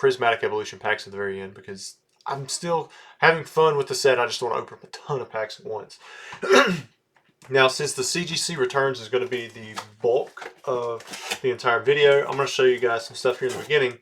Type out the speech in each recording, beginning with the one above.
Prismatic Evolution packs at the very end because I'm still having fun with the set. I just don't want to open up a ton of packs at once. Now, since the CGC returns is going to be the bulk of the entire video, I'm going to show you guys some stuff here in the beginning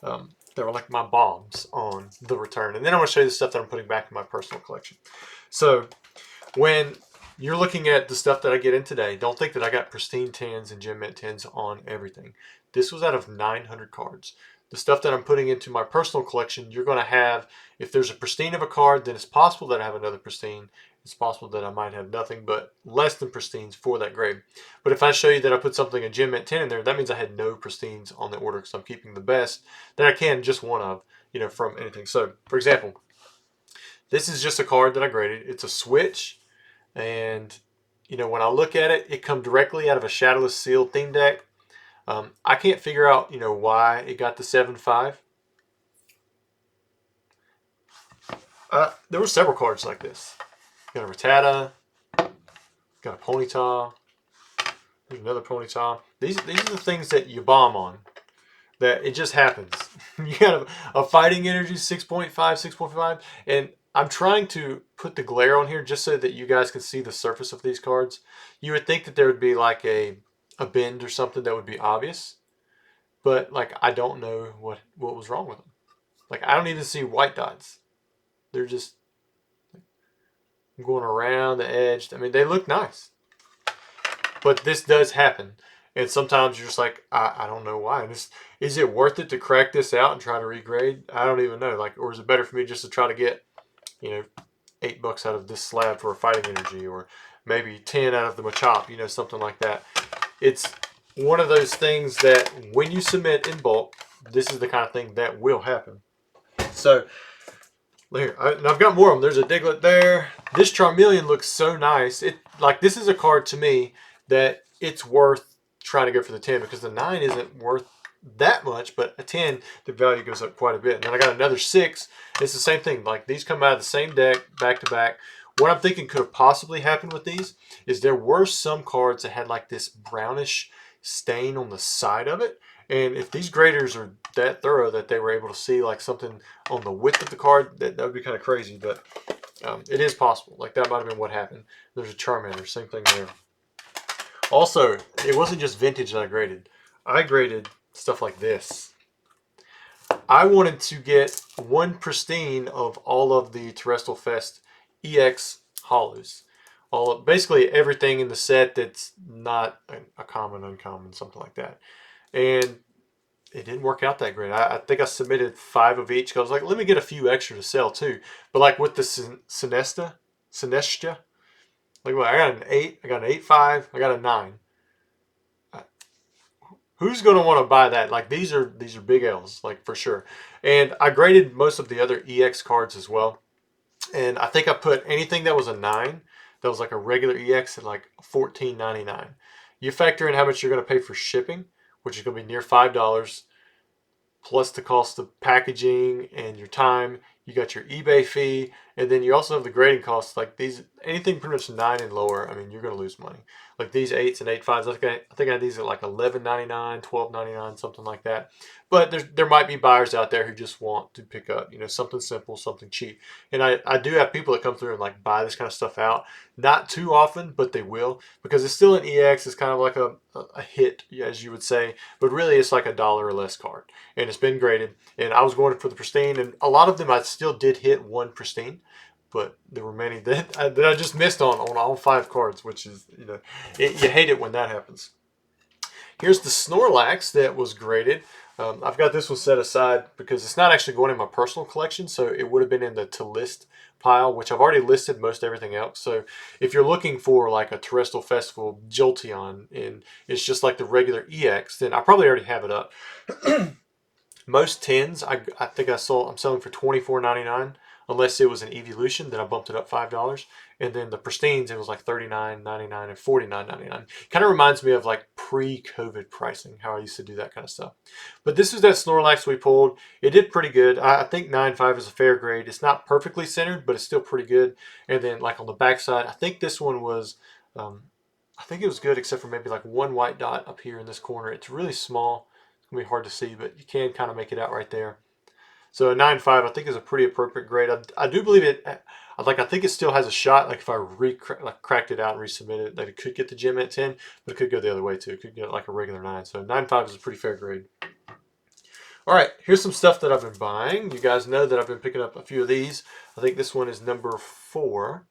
that were like my bombs on the return. And then I'm going to show you the stuff that I'm putting back in my personal collection. So when you're looking at the stuff that I get in today, don't think that I got pristine 10s and gem mint 10s on everything. This was out of 900 cards. The stuff that I'm putting into my personal collection, you're going to have, if there's a pristine of a card, then it's possible that I have another pristine. It's possible that I might have nothing but less than pristines for that grade. But if I show you that I put something, a gem mint 10 in there, that means I had no pristines on the order because I'm keeping the best that I can, just one of, from anything. So, for example, this is just a card that I graded. It's a switch, and, when I look at it, it comes directly out of a Shadowless Seal theme deck. I can't figure out, why it got the 7/5. There were several cards like this. Got a Rattata, got a Ponyta, there's another Ponyta. These are the things that you bomb on. That it just happens. You got a fighting energy 6.5, 6.5, and I'm trying to put the glare on here just so that you guys can see the surface of these cards. You would think that there would be like a bend or something that would be obvious, but like I don't know what was wrong with them. Like I don't even see white dots. They're just going around the edge. I mean, they look nice, but this does happen, and sometimes you're just like, I don't know why. Is it worth it to crack this out and try to regrade? I don't even know. Like, or is it better for me just to try to get, $8 out of this slab for a fighting energy, or maybe 10 out of the Machop, something like that. It's one of those things that when you submit in bulk, this is the kind of thing that will happen. So here, and I've got more of them. There's a Diglett there. This Charmeleon looks so nice. This is a card to me that it's worth trying to go for the 10 because the 9 isn't worth that much, but a 10, the value goes up quite a bit. And then I got another 6. It's the same thing. Like these come out of the same deck, back to back. What I'm thinking could have possibly happened with these is there were some cards that had like this brownish stain on the side of it. And if these graders are that thorough that they were able to see like something on the width of the card, that would be kind of crazy. But it is possible. Like that might have been what happened. There's a Charmander, same thing there. Also, it wasn't just vintage that I graded. I graded stuff like this. I wanted to get one pristine of all of the Terrestrial Fest EX hollows. Basically everything in the set that's not a common, uncommon, something like that. And it didn't work out that great. I think I submitted 5 of each because I was like, let me get a few extra to sell too. But like with the Sinestia, like what, I got an 8, I got an 8.5, I got a 9. Who's going to want to buy that? Like these are big L's, like for sure. And I graded most of the other EX cards as well. And I think I put anything that was a 9, that was like a regular EX at like $14.99. You factor in how much you're going to pay for shipping, which is going to be near $5, plus the cost of packaging and your time. You got your eBay fee, and then you also have the grading costs. Like these, anything pretty much 9 and lower, I mean, you're going to lose money. Like these 8s and 8.5s, I think I had these at like $11.99, $12.99, something like that. But there might be buyers out there who just want to pick up, something simple, something cheap. And I do have people that come through and like buy this kind of stuff out. Not too often, but they will, because it's still an EX. It's kind of like a hit, as you would say, but really it's like $1 or less card, and it's been graded. And I was going for the pristine, and a lot of them I still did hit one pristine, but there were many that I just missed on all 5 cards, which is, you hate it when that happens. Here's the Snorlax that was graded. I've got this one set aside because it's not actually going in my personal collection, so it would have been in the to list pile, which I've already listed most everything else. So if you're looking for like a Terrestrial Festival Jolteon and it's just like the regular EX, then I probably already have it up. Most 10s, I think I'm selling for $24.99, unless it was an evolution, then I bumped it up $5. And then the pristines, it was like $39.99 and $49.99. Kind of reminds me of like pre-COVID pricing, how I used to do that kind of stuff. But this is that Snorlax we pulled. It did pretty good. I think 9.5 is a fair grade. It's not perfectly centered, but it's still pretty good. And then like on the back side, I think this one was, I think it was good except for maybe like one white dot up here in this corner. It's really small. It's going to be hard to see, but you can kind of make it out right there. So a 9.5 I think is a pretty appropriate grade. I do believe it. I think it still has a shot. Like if I cracked it out and resubmitted it, that it could get the gem at 10, but it could go the other way too. It could get like a regular 9. So 9.5 is a pretty fair grade. All right, here's some stuff that I've been buying. You guys know that I've been picking up a few of these. I think this one is number 4.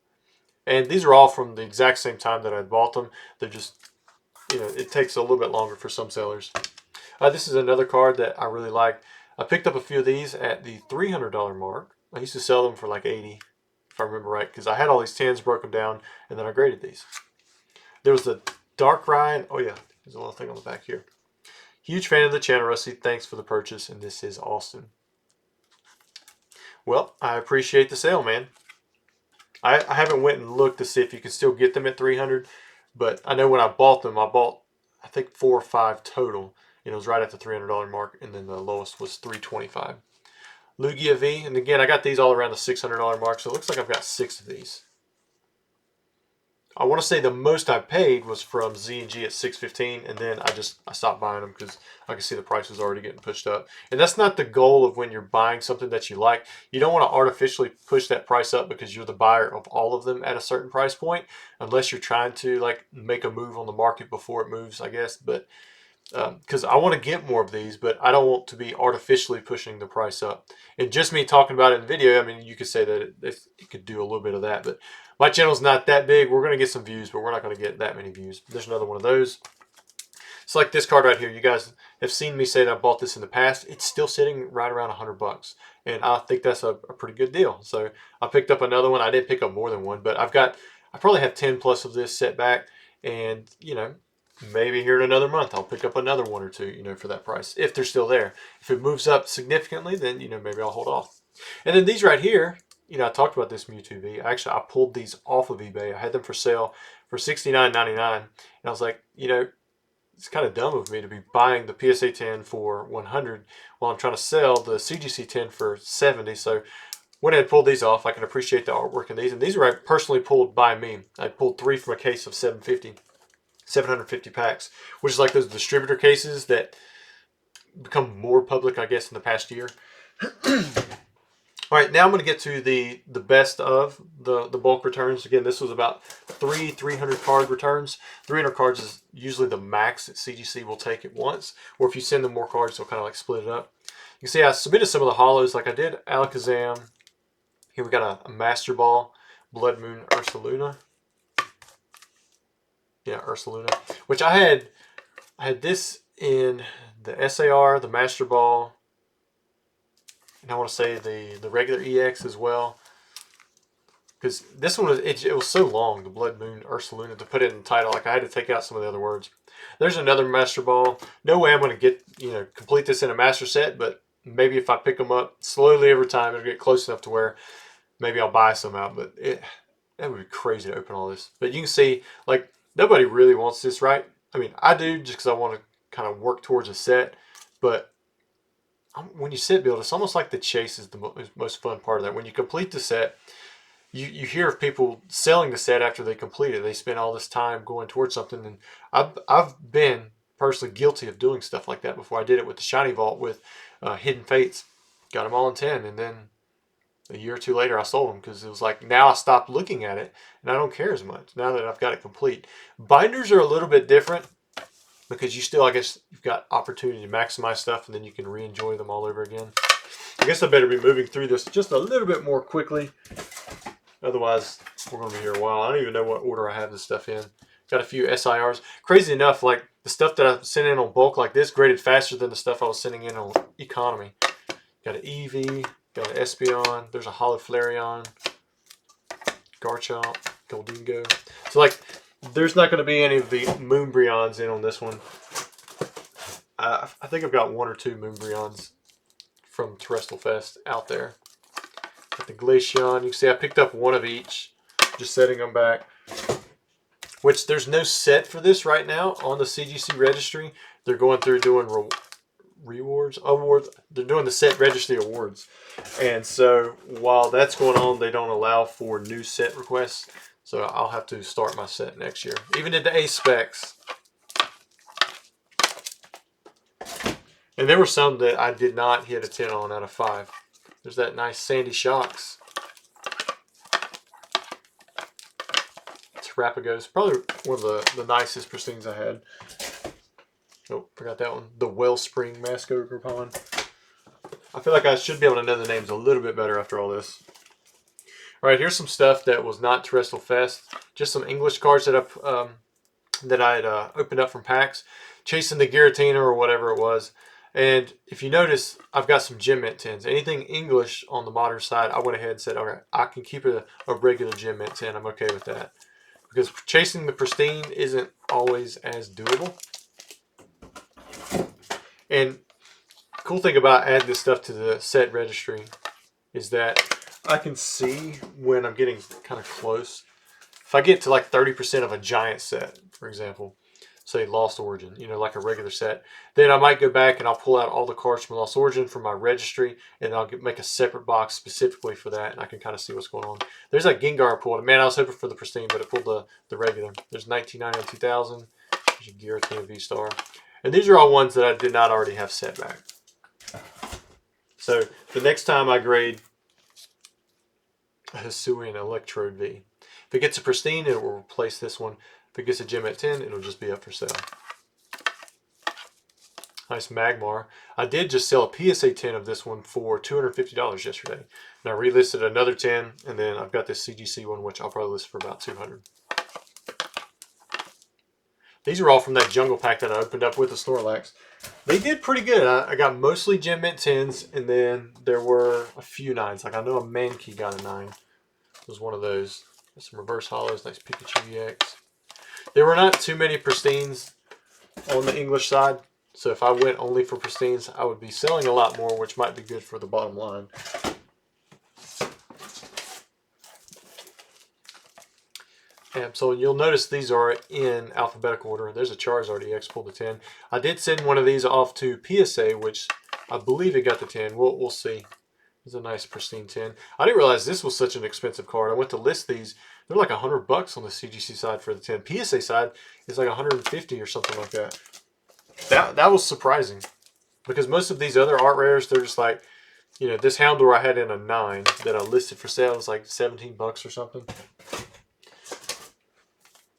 And these are all from the exact same time that I bought them. They're just, it takes a little bit longer for some sellers. This is another card that I really like. I picked up a few of these at the $300 mark. I used to sell them for like 80, if I remember right, because I had all these 10s, broke them down, and then I graded these. There was the Dark Ryan. Oh yeah, there's a little thing on the back here. Huge fan of the channel, Rusty. Thanks for the purchase, and this is Austin. Well, I appreciate the sale, man. I haven't went and looked to see if you can still get them at 300, but I know when I bought them, I bought I think 4 or 5 total. It was right at the $300 mark, and then the lowest was $325. Lugia V, and again, I got these all around the $600 mark, so it looks like I've got 6 of these. I want to say the most I paid was from Z&G at $615, and then I stopped buying them because I could see the price was already getting pushed up. And that's not the goal of when you're buying something that you like. You don't want to artificially push that price up because you're the buyer of all of them at a certain price point, unless you're trying to like make a move on the market before it moves, I guess. But because I want to get more of these, but I don't want to be artificially pushing the price up. And just me talking about it in the video, I mean, you could say that it could do a little bit of that, but my channel's not that big. We're going to get some views, but we're not going to get that many views. There's another one of those. It's like this card right here. You guys have seen me say that I bought this in the past. It's still sitting right around $100, and I think that's a pretty good deal. So I picked up another one. I didn't pick up more than one, but I probably have 10 plus of this set back, and maybe here in another month I'll pick up another 1 or 2, for that price if they're still there. If it moves up significantly, then maybe I'll hold off. And then these right here. I talked about this Mewtwo V. Actually, I pulled these off of eBay. I had them for sale for $69.99. And I was like, it's kind of dumb of me to be buying the PSA 10 for $100 while I'm trying to sell the CGC 10 for $70. So when I had pulled these off, I can appreciate the artwork in these. And these were personally pulled by me. I pulled 3 from a case of 750 packs, which is like those distributor cases that become more public, I guess, in the past year. All right, now I'm going to get to the best of the bulk returns. Again, this was about 300 card returns. 300 cards is usually the max that CGC will take at once. Or if you send them more cards, they'll kind of like split it up. You can see I submitted some of the holos. Like I did Alakazam. Here we got a Master Ball, Blood Moon Ursaluna. Yeah, Ursaluna. Which I had this in the SAR, the Master Ball, and I want to say the regular EX as well. Because this one, it was so long, the Blood Moon Ursaluna, to put it in the title. Like I had to take out some of the other words. There's another Master Ball. No way I'm going to get, complete this in a Master set, but maybe if I pick them up slowly over time, it'll get close enough to where maybe I'll buy some out. But that would be crazy to open all this. But you can see, like, nobody really wants this, right? I mean, I do just because I want to kind of work towards a set. But when you set build, it's almost like the chase is the most fun part of that. When you complete the set, you hear of people selling the set after they complete it. They spend all this time going towards something. And I've been personally guilty of doing stuff like that before. I did it with the Shiny Vault with Hidden Fates. Got them all in 10. And then a year or two later, I sold them because it was like, now I stopped looking at it and I don't care as much now that I've got it complete. Binders are a little bit different because you still, I guess, you've got opportunity to maximize stuff and then you can re-enjoy them all over again. I guess I better be moving through this just a little bit more quickly. Otherwise, we're going to be here a while. I don't even know what order I have this stuff in. Got a few SIRs. Crazy enough, like the stuff that I sent in on bulk like this graded faster than the stuff I was sending in on economy. Got an Eevee. Got an Espeon. There's a Hollow Flareon. Garchomp. Goldingo. So, like, there's not going to be any of the Moonbreons in on this one. I think I've got 1 or 2 Moonbreons from Terrestrial Fest out there. Got the Glaceon. You can see I picked up 1 of each. Just setting them back. Which, there's no set for this right now on the CGC registry. They're going through doing awards. They're doing the set registry awards. And so, while that's going on, they don't allow for new set requests. So I'll have to start my set next year. Even at the A specs. And there were some that I did not hit a 10 on out of 5. There's that nice Sandy Shocks. Terrapagos, probably one of the nicest pristines I had. Oh, forgot that one. The Wellspring Masco Groupon. I feel like I should be able to know the names a little bit better after all this. All right, here's some stuff that was not Terrestrial Fest. Just some English cards that I had opened up from packs, chasing the Giratina or whatever it was. And if you notice, I've got some Gem Mint 10s. Anything English on the modern side, I went ahead and said, all right, I can keep a regular Gem Mint 10. I'm okay with that. Because chasing the pristine isn't always as doable. And cool thing about adding this stuff to the set registry is that I can see when I'm getting kind of close. If I get to like 30% of a giant set, for example, say Lost Origin, you know, like a regular set, then I might go back and I'll pull out all the cards from Lost Origin from my registry, and I'll make a separate box specifically for that, and I can kind of see what's going on. There's that Gengar pulled. Man, I was hoping for the pristine, but it pulled the regular. There's 1999 2000. There's your Giratina V-Star. And these are all ones that I did not already have set back. So the next time I grade a Hisuian Electrode V, if it gets a pristine, it will replace this one. If it gets a Gem at 10, it'll just be up for sale. Nice Magmar. I did just sell a PSA 10 of this one for $250 yesterday. And I relisted another 10, and then I've got this CGC one, which I'll probably list for about $200. These are all from that jungle pack that I opened up with the Snorlax. They did pretty good. I got mostly Gem Mint 10s, and then there were a few 9s. Like I know a Mankey got a 9. It was one of those. There's some reverse hollows, nice Pikachu EX. There were not too many pristines on the English side. So if I went only for pristines, I would be selling a lot more, which might be good for the bottom line. And so you'll notice these are in alphabetical order. There's a Charizard EX, pulled the 10. I did send one of these off to PSA, which I believe it got the 10. We'll see. It's a nice pristine 10. I didn't realize this was such an expensive card. I went to list these. They're like $100 on the CGC side for the 10. PSA side is like 150 or something like that. That was surprising. Because most of these other art rares, they're just like, you know, this Houndour I had in a 9 that I listed for sale was like $17 or something.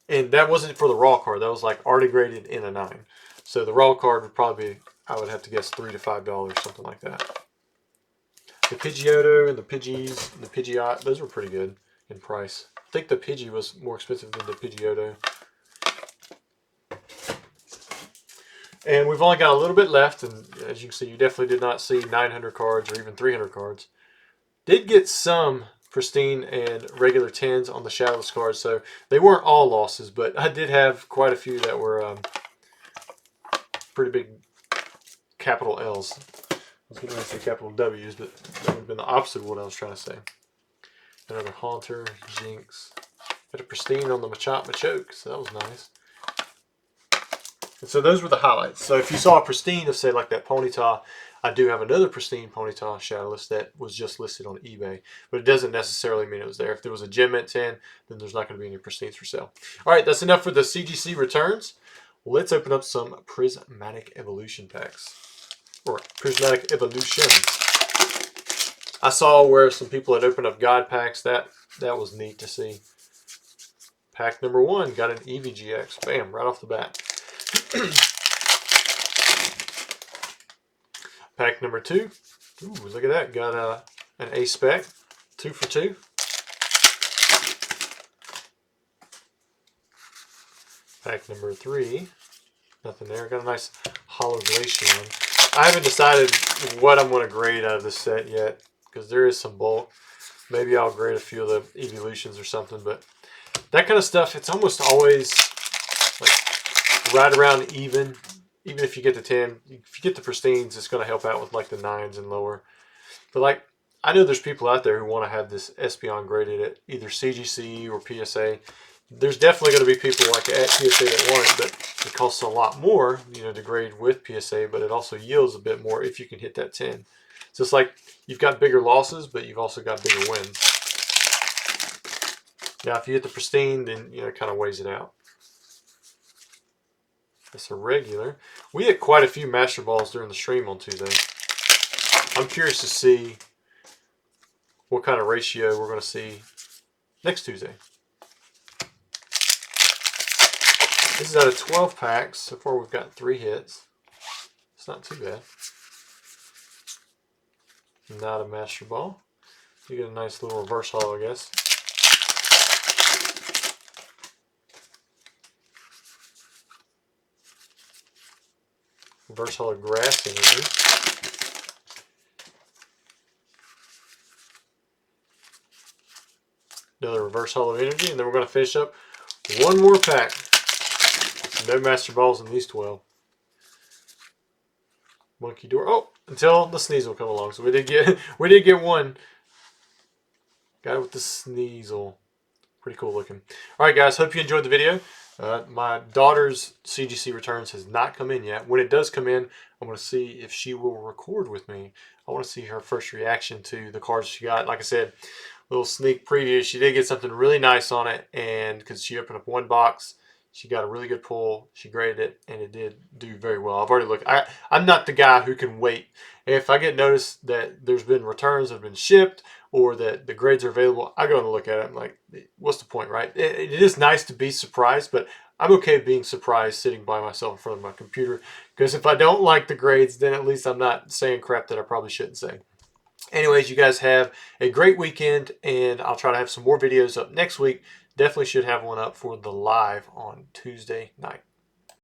And that wasn't for the raw card. That was like already graded in a 9. So the raw card would probably be, I would have to guess, $3 to $5, something like that. The Pidgeotto and the Pidgeys and the Pidgeot, those were pretty good in price. I think the Pidgey was more expensive than the Pidgeotto. And we've only got a little bit left, and as you can see, you definitely did not see 900 cards or even 300 cards. Did get some pristine and regular 10s on the Shadowless cards, so they weren't all losses, but I did have quite a few that were pretty big capital L's. I was going to say capital W's, but that would have been the opposite of what I was trying to say. Another Haunter, Jinx. Got a pristine on the Machop Machoke, so that was nice. And so those were the highlights. So if you saw a pristine of, say, like that Ponyta, I do have another pristine Ponyta Shadowless that was just listed on eBay. But it doesn't necessarily mean it was there. If there was a Gem Mint 10, then there's not going to be any pristines for sale. All right, that's enough for the CGC returns. Let's open up some Prismatic Evolution packs. Or Prismatic Evolutions. I saw where some people had opened up God packs. That was neat to see. Pack number 1 got an EVGX. Bam, right off the bat. Pack number 2. Ooh, look at that. Got an A-Spec. 2 for 2. Pack number 3. Nothing there. Got a nice Hollow Glaceon. I haven't decided what I'm going to grade out of this set yet, because there is some bulk. Maybe I'll grade a few of the Evolutions or something, but that kind of stuff, it's almost always like right around even. Even if you get the 10, if you get the pristines, it's going to help out with like the 9s and lower. But like, I know there's people out there who want to have this Espeon graded at either CGC or PSA. There's definitely going to be people like at PSA that want it, but it costs a lot more, you know, to grade with PSA, but it also yields a bit more if you can hit that 10. So it's like you've got bigger losses, but you've also got bigger wins. Now, if you hit the pristine, then, you know, it kind of weighs it out. It's a regular. We had quite a few Master Balls during the stream on Tuesday. I'm curious to see what kind of ratio we're going to see next Tuesday. This is out of 12 packs. So far we've got 3 hits. It's not too bad. Not a Master Ball. You get a nice little reverse holo, I guess. Reverse holo Grass Energy. Another reverse holo energy, and then we're going to finish up one more pack. No Master Balls in these 12. Monkey Door. Oh, until the Sneasel come along. So we did get one. Got it with the Sneasel. Pretty cool looking. All right, guys. Hope you enjoyed the video. My daughter's CGC returns has not come in yet. When it does come in, I'm going to see if she will record with me. I want to see her first reaction to the cards she got. Like I said, little sneak preview. She did get something really nice on it, and because she opened up one box, she got a really good pull. She graded it, and it did do very well. I've already looked. I'm not the guy who can wait. If I get notice that there's been returns that have been shipped or that the grades are available, I go and look at it. I'm like, what's the point, right? It is nice to be surprised, but I'm okay being surprised sitting by myself in front of my computer, because if I don't like the grades, then at least I'm not saying crap that I probably shouldn't say. Anyways, you guys have a great weekend, and I'll try to have some more videos up next week. Definitely should have one up for the live on Tuesday night.